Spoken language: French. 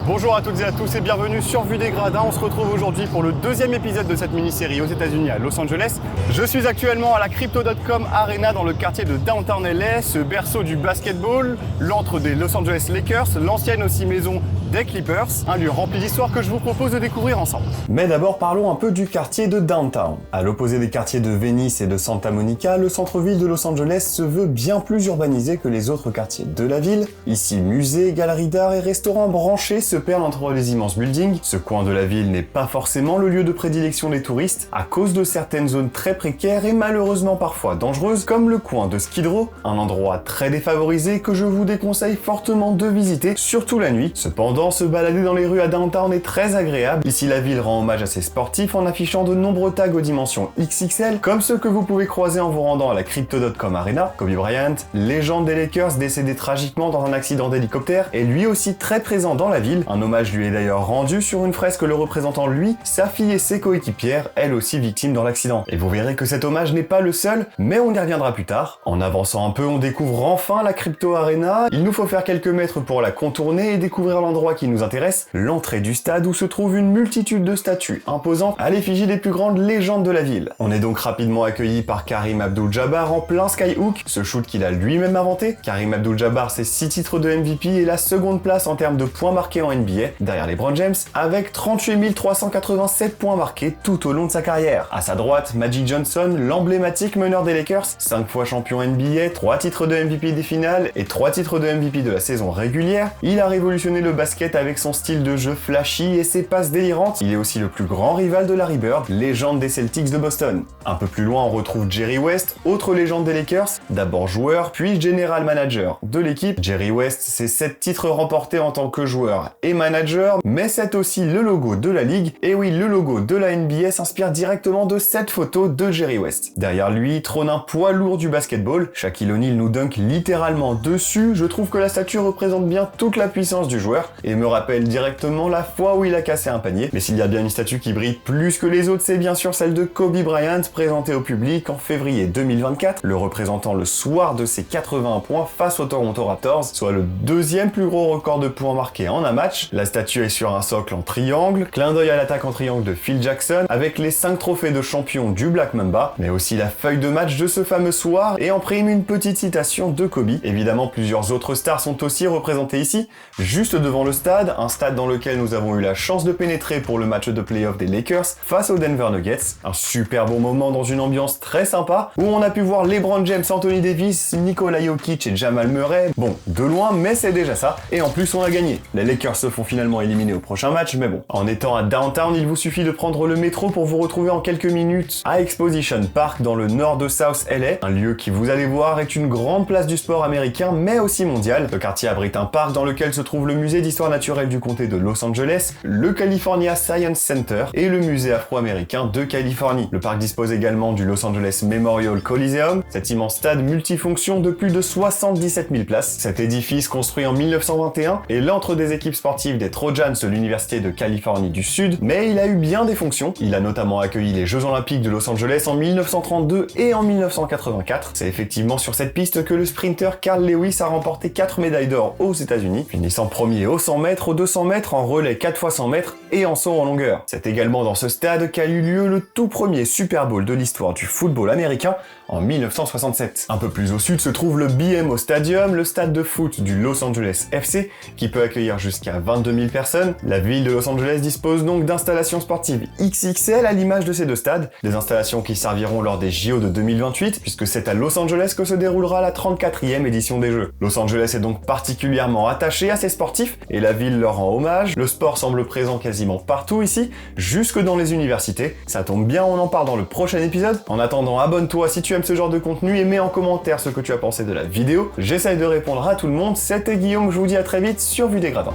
Bonjour à toutes et à tous et bienvenue sur Vue des Gradins. On se retrouve aujourd'hui pour le deuxième épisode de cette mini-série aux États-Unis à Los Angeles. Je suis actuellement à la Crypto.com Arena dans le quartier de Downtown LA, ce berceau du basketball, l'antre des Los Angeles Lakers, l'ancienne aussi maison des Clippers, un lieu rempli d'histoire que je vous propose de découvrir ensemble. Mais d'abord parlons un peu du quartier de Downtown. À l'opposé des quartiers de Venice et de Santa Monica, le centre-ville de Los Angeles se veut bien plus urbanisé que les autres quartiers de la ville. Ici, musées, galeries d'art et restaurants branchés se perdent entre les immenses buildings. Ce coin de la ville n'est pas forcément le lieu de prédilection des touristes à cause de certaines zones très précaires et malheureusement parfois dangereuses, comme le coin de Skid Row, un endroit très défavorisé que je vous déconseille fortement de visiter, surtout la nuit. Cependant, se balader dans les rues à Downtown est très agréable. Ici, la ville rend hommage à ses sportifs en affichant de nombreux tags aux dimensions XXL, comme ceux que vous pouvez croiser en vous rendant à la Crypto.com Arena. Kobe Bryant, légende des Lakers décédé tragiquement dans un accident d'hélicoptère, est lui aussi très présent dans la ville. Un hommage lui est d'ailleurs rendu sur une fresque le représentant lui, sa fille et ses coéquipières, elles aussi victimes dans l'accident. Et vous verrez que cet hommage n'est pas le seul, mais on y reviendra plus tard. En avançant un peu, on découvre enfin la Crypto Arena. Il nous faut faire quelques mètres pour la contourner et découvrir l'endroit qui nous intéresse, l'entrée du stade où se trouve une multitude de statues imposantes à l'effigie des plus grandes légendes de la ville. On est donc rapidement accueilli par Kareem Abdul-Jabbar en plein skyhook, ce shoot qu'il a lui-même inventé. Kareem Abdul-Jabbar, c'est 6 titres de MVP et la seconde place en termes de points marqués en NBA, derrière LeBron James, avec 38 387 points marqués tout au long de sa carrière. À sa droite, Magic Johnson, l'emblématique meneur des Lakers, 5 fois champion NBA, 3 titres de MVP des finales et 3 titres de MVP de la saison régulière. Il a révolutionné le basket avec son style de jeu flashy et ses passes délirantes. Il est aussi le plus grand rival de Larry Bird, légende des Celtics de Boston. Un peu plus loin, on retrouve Jerry West, autre légende des Lakers, d'abord joueur, puis general manager de l'équipe. Jerry West, c'est 7 titres remportés en tant que joueur et manager, mais c'est aussi le logo de la ligue. Et oui, le logo de la NBA s'inspire directement de cette photo de Jerry West. Derrière lui trône un poids lourd du basketball. Shaquille O'Neal nous dunk littéralement dessus. Je trouve que la statue représente bien toute la puissance du joueur et me rappelle directement la fois où il a cassé un panier. Mais s'il y a bien une statue qui brille plus que les autres, c'est bien sûr celle de Kobe Bryant, présentée au public en février 2024, le représentant le soir de ses 81 points face aux Toronto Raptors, soit le deuxième plus gros record de points marqués en un match. La statue est sur un socle en triangle, clin d'œil à l'attaque en triangle de Phil Jackson, avec les 5 trophées de champion du Black Mamba, mais aussi la feuille de match de ce fameux soir, et en prime une petite citation de Kobe. Évidemment, plusieurs autres stars sont aussi représentées ici, juste devant le stade, un stade dans lequel nous avons eu la chance de pénétrer pour le match de play-off des Lakers face aux Denver Nuggets. Un super bon moment dans une ambiance très sympa, où on a pu voir LeBron James, Anthony Davis, Nikola Jokic et Jamal Murray. Bon, de loin, mais c'est déjà ça. Et en plus, on a gagné. Les Lakers se font finalement éliminer au prochain match, mais bon. En étant à Downtown, il vous suffit de prendre le métro pour vous retrouver en quelques minutes à Exposition Park dans le nord de South LA, un lieu qui, vous allez voir, est une grande place du sport américain, mais aussi mondial. Le quartier abrite un parc dans lequel se trouve le musée d'histoire naturelle du comté de Los Angeles, le California Science Center et le musée afro-américain de Californie. Le parc dispose également du Los Angeles Memorial Coliseum, cet immense stade multifonction de plus de 77 000 places. Cet édifice, construit en 1921, est l'antre des équipes sportives des Trojans de l'Université de Californie du Sud, mais il a eu bien des fonctions. Il a notamment accueilli les Jeux Olympiques de Los Angeles en 1932 et en 1984. C'est effectivement sur cette piste que le sprinter Carl Lewis a remporté 4 médailles d'or aux États-Unis, finissant premier au 100 mètres, aux 200 mètres, en relais 4 x 100 mètres et en saut en longueur. C'est également dans ce stade qu'a eu lieu le tout premier Super Bowl de l'histoire du football américain en 1967. Un peu plus au sud se trouve le BMO Stadium, le stade de foot du Los Angeles FC, qui peut accueillir jusqu'à 22 000 personnes. La ville de Los Angeles dispose donc d'installations sportives XXL à l'image de ces deux stades, des installations qui serviront lors des JO de 2028, puisque c'est à Los Angeles que se déroulera la 34e édition des Jeux. Los Angeles est donc particulièrement attaché à ses sportifs, et la ville leur rend hommage. Le sport semble présent quasiment partout ici, jusque dans les universités. Ça tombe bien, on en parle dans le prochain épisode. En attendant, abonne-toi si tu aimes ce genre de contenu et mets en commentaire ce que tu as pensé de la vidéo. J'essaye de répondre à tout le monde. C'était Guillaume, je vous dis à très vite sur Vue des Gradins.